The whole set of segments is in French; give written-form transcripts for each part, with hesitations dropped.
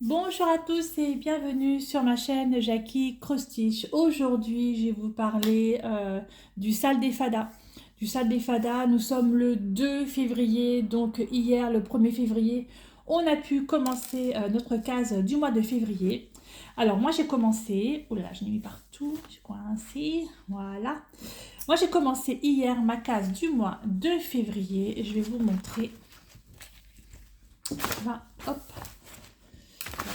Bonjour à tous et bienvenue sur ma chaîne Jackie Crostiche. Aujourd'hui, je vais vous parler du Sal des Fadas. Du Sal des Fadas, nous sommes le 2 février, donc hier, le 1er février, on a pu commencer notre case du mois de février. Alors moi j'ai commencé, oh là là, je l'ai mis partout, j'ai coincé, voilà. Moi j'ai commencé hier ma case du mois de février et je vais vous montrer. Là, hop.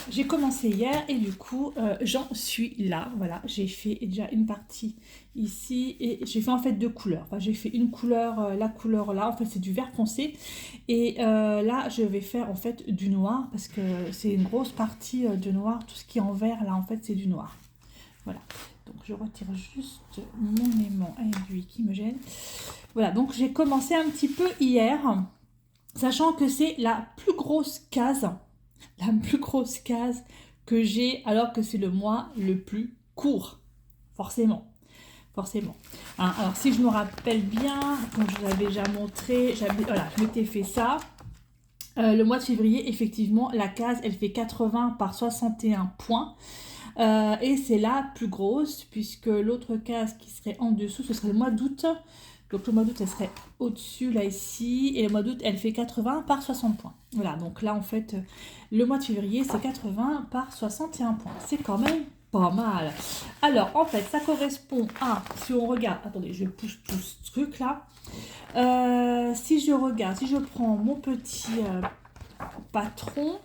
J'ai commencé hier et du coup j'en suis là. Voilà, j'ai fait déjà une partie ici et j'ai fait en fait deux couleurs. Enfin, j'ai fait une couleur, la couleur là, en fait c'est du vert foncé et là je vais faire en fait du noir parce que c'est une grosse partie de noir. Tout ce qui est en vert là en fait c'est du noir. Voilà, donc je retire juste mon aimant aiguille qui me gêne. Voilà, donc j'ai commencé un petit peu hier, sachant que c'est la plus grosse case que j'ai alors que c'est le mois le plus court. Forcément. Forcément. Hein, alors si je me rappelle bien, quand je vous avais déjà montré, voilà, je m'étais fait ça. Le mois de février, effectivement, la case, elle fait 80 par 61 points. Et c'est la plus grosse, puisque l'autre case qui serait en dessous, ce serait le mois d'août. Donc le mois d'août, elle serait au-dessus, là, ici. Et le mois d'août, elle fait 80 par 60 points. Voilà, donc là, en fait, le mois de février, c'est 80 par 61 points. C'est quand même pas mal. Alors, en fait, ça correspond à, si on regarde, attendez, je pousse tout ce truc-là. Si je regarde, si je prends mon petit patron,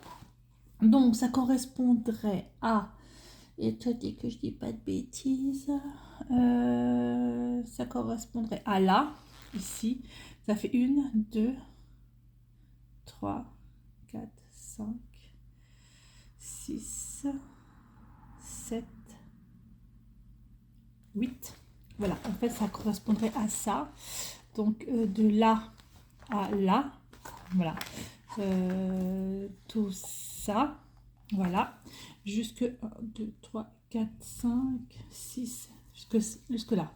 donc ça correspondrait à... Et toi, dis que je dis pas de bêtises. Ça correspondrait à là, ici. Ça fait 1, 2, 3, 4, 5, 6, 7, 8. Voilà, en fait, ça correspondrait à ça. Donc, de là à là. Voilà. Tout ça. Voilà. Jusque 1, 2, 3, 4, 5, 6. Jusque là.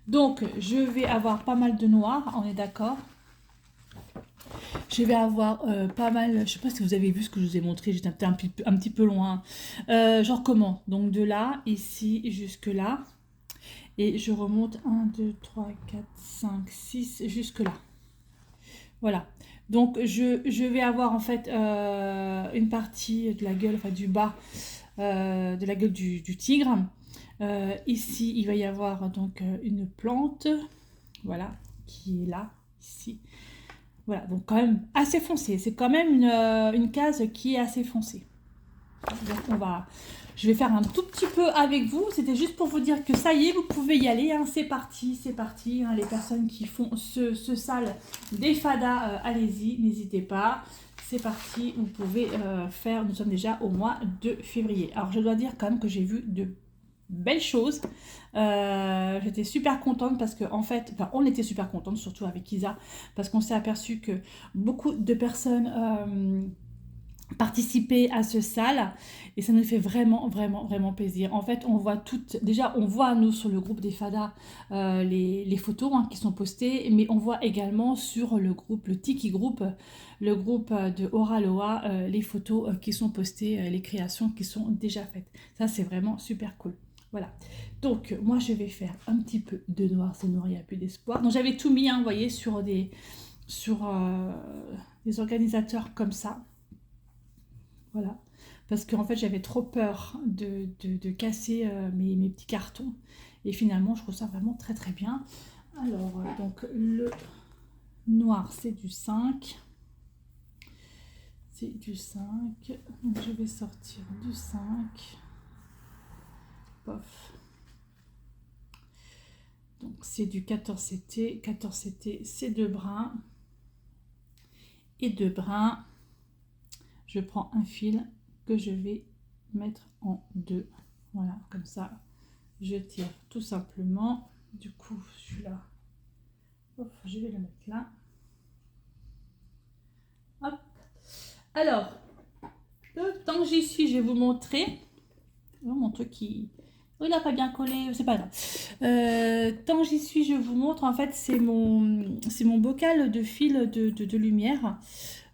Donc, je vais avoir pas mal de noir, on est d'accord. Je vais avoir pas mal, je ne sais pas si vous avez vu ce que je vous ai montré, j'étais un petit peu loin. Genre comment? Donc de là, ici, jusque là. Et je remonte 1, 2, 3, 4, 5, 6, jusque là. Voilà. Donc je vais avoir en fait une partie de la gueule, enfin du bas de la gueule du tigre. Ici, il va y avoir donc une plante, voilà, qui est là, ici. Voilà, donc quand même assez foncé. C'est quand même une case qui est assez foncée. Donc je vais faire un tout petit peu avec vous. C'était juste pour vous dire que ça y est, vous pouvez y aller. Hein. C'est parti, c'est parti. Hein. Les personnes qui font ce sale des fadas, allez-y, n'hésitez pas. C'est parti, vous pouvez faire. Nous sommes déjà au mois de février. Alors je dois dire quand même que j'ai vu de belles choses. J'étais super contente parce que en fait, enfin, on était super contente, surtout avec Isa, parce qu'on s'est aperçu que beaucoup de personnes participaient à ce sale et ça nous fait vraiment vraiment vraiment plaisir. En fait, on voit déjà on voit nous sur le groupe des fadas les photos hein, qui sont postées, mais on voit également sur le groupe, le Tiki group, le groupe de Oraloa, les photos qui sont postées, les créations qui sont déjà faites. Ça c'est vraiment super cool. Voilà, donc moi je vais faire un petit peu de noir, c'est noir, il n'y a plus d'espoir. Donc j'avais tout mis, hein, vous voyez, sur des organisateurs comme ça. Voilà, parce qu'en fait j'avais trop peur de casser mes petits cartons. Et finalement je trouve ça vraiment très très bien. Alors, donc le noir c'est du 5. C'est du 5. Donc je vais sortir du 5. Pof. Donc c'est du 14CT. 14CT c'est 2 brins. Et 2 brins. Je prends un fil que je vais mettre en 2. Voilà, comme ça. Je tire tout simplement. Du coup, celui-là, je vais le mettre là. Hop. Alors, tant que j'y suis, je vais vous montrer. Oh, mon truc qui... Oh, il n'a pas bien collé, c'est pas grave. Tant que j'y suis, je vous montre. En fait, c'est mon bocal de fil de lumière.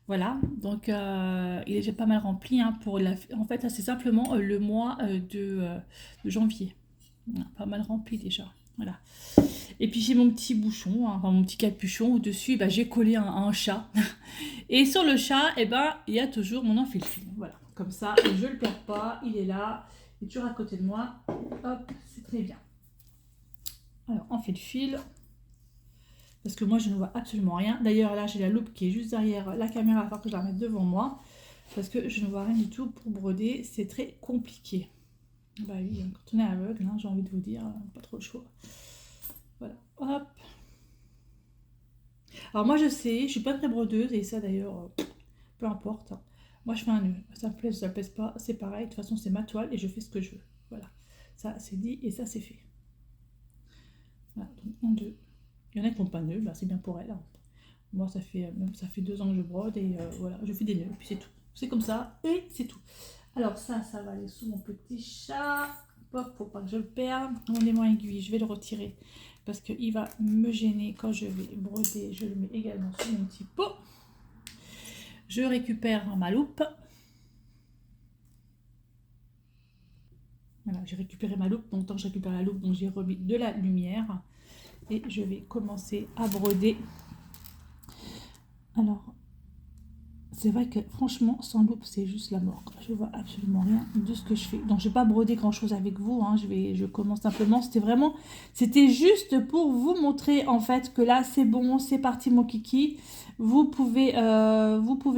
Voilà, donc il est déjà pas mal rempli hein, pour la... En fait, là, c'est simplement le mois de janvier. Voilà, pas mal rempli déjà. Voilà. Et puis j'ai mon petit bouchon, hein, enfin mon petit capuchon où dessus, bah, j'ai collé un chat. Et sur le chat, eh ben, il y a toujours mon enfile-fil. Voilà, comme ça, je le perds pas, il est là, il est toujours à côté de moi. Hop, c'est très bien. Alors, enfile-fil. Parce que moi, je ne vois absolument rien. D'ailleurs, là, j'ai la loupe qui est juste derrière la caméra, il va que je la remette devant moi. Parce que je ne vois rien du tout pour broder. C'est très compliqué. Bah oui, quand on est aveugle, hein, j'ai envie de vous dire, pas trop le choix. Voilà, hop. Alors moi, je sais, je suis pas très brodeuse. Et ça, d'ailleurs, peu importe. Hein. Moi, je fais un nœud. Ça me plaise, ça me plaise pas. C'est pareil. De toute façon, c'est ma toile et je fais ce que je veux. Voilà. Ça, c'est dit et ça, c'est fait. Voilà, donc en deux. Il y en a qui n'ont pas de nœud, bah, c'est bien pour elles. Hein. Moi, ça fait 2 ans que je brode et voilà, je fais des nœuds, et puis c'est tout. C'est comme ça et c'est tout. Alors ça va aller sous mon petit chat. Hop, faut pas que je le perde. Mon aimant aiguille, je vais le retirer parce qu'il va me gêner quand je vais broder. Je le mets également sur mon petit pot. Je récupère ma loupe. Voilà, j'ai récupéré ma loupe. Donc, tant que je récupère la loupe, donc j'ai remis de la lumière. Et je vais commencer à broder. Alors, c'est vrai que franchement, sans loupe, c'est juste la mort. Je vois absolument rien de ce que je fais. Donc, je ne vais pas broder grand-chose avec vous. Hein. Je commence simplement. C'était juste pour vous montrer en fait que là, c'est bon, c'est parti mon kiki. Vous pouvez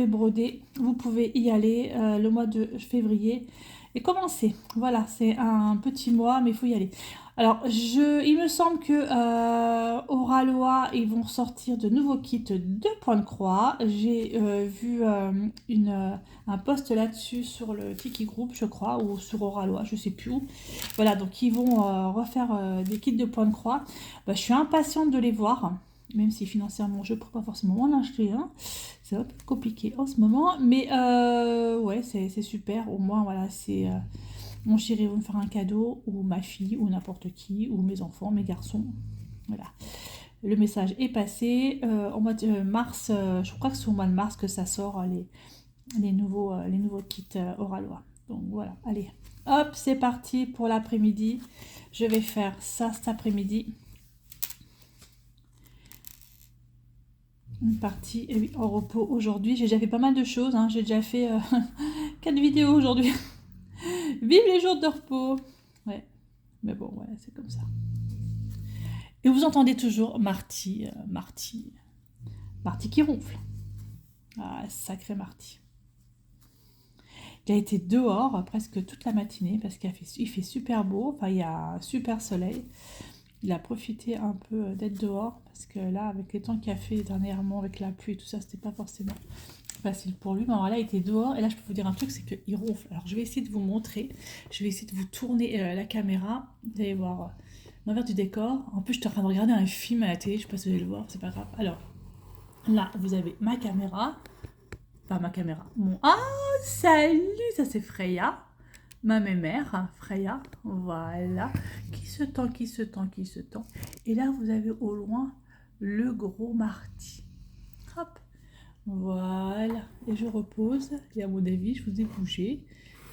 broder, vous pouvez y aller le mois de février et commencer. Voilà, c'est un petit mois, mais il faut y aller. Alors, il me semble que Oralois, ils vont sortir de nouveaux kits de points de croix. J'ai vu un post là-dessus sur le Tiki Group, je crois, ou sur Oralois, je sais plus où. Voilà, donc ils vont refaire des kits de points de croix. Bah, je suis impatiente de les voir, même si financièrement, je ne pourrais pas forcément en acheter un. C'est un peu compliqué en ce moment, mais ouais, c'est super. Au moins, voilà, c'est... mon chéri va me faire un cadeau, ou ma fille, ou n'importe qui, ou mes enfants, mes garçons. Voilà. Le message est passé. Au mois de mars, je crois que c'est au mois de mars que ça sort les nouveaux kits Oralois. Donc voilà, allez. Hop, c'est parti pour l'après-midi. Je vais faire ça cet après-midi. Une partie en repos aujourd'hui. J'ai déjà fait pas mal de choses. Hein. J'ai déjà fait 4 vidéos aujourd'hui. Vive les jours de repos. Ouais, mais bon, ouais, c'est comme ça. Et vous entendez toujours Marty qui ronfle. Ah, sacré Marty. Il a été dehors presque toute la matinée parce qu'il fait super beau. Enfin, il y a un super soleil. Il a profité un peu d'être dehors parce que là, avec les temps qu'il a fait dernièrement, avec la pluie et tout ça, c'était pas forcément facile pour lui. Mais alors là, il était dehors et là, je peux vous dire un truc, c'est qu'il ronfle. Alors, je vais essayer de vous montrer. Je vais essayer de vous tourner la caméra. Vous allez voir l'envers du décor. En plus, je suis en train de regarder un film à la télé. Je sais pas si vous allez le voir, c'est pas grave. Alors, là, vous avez ma caméra. Enfin, ma caméra. Ah, salut, ça c'est Freya. Ma mémère, Freya, voilà, qui se tend. Et là, vous avez au loin le gros Marty. Hop, voilà. Et je repose. Et à mon avis, je vous ai bougé.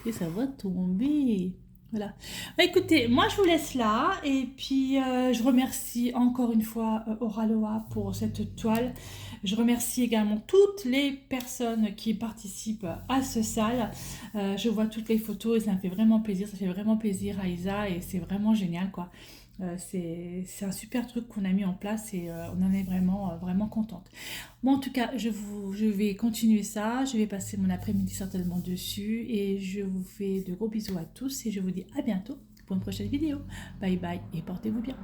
Et ça va tomber. Voilà. Bah, écoutez, moi je vous laisse là. Et puis, je remercie encore une fois Oraloa pour cette toile. Je remercie également toutes les personnes qui participent à ce salle. Je vois toutes les photos et ça me fait vraiment plaisir. Ça fait vraiment plaisir à Isa et c'est vraiment génial quoi. C'est un super truc qu'on a mis en place et on en est vraiment contente. Bon, en tout cas, je vais continuer ça. Je vais passer mon après-midi certainement dessus et je vous fais de gros bisous à tous et je vous dis à bientôt pour une prochaine vidéo. Bye bye et portez-vous bien.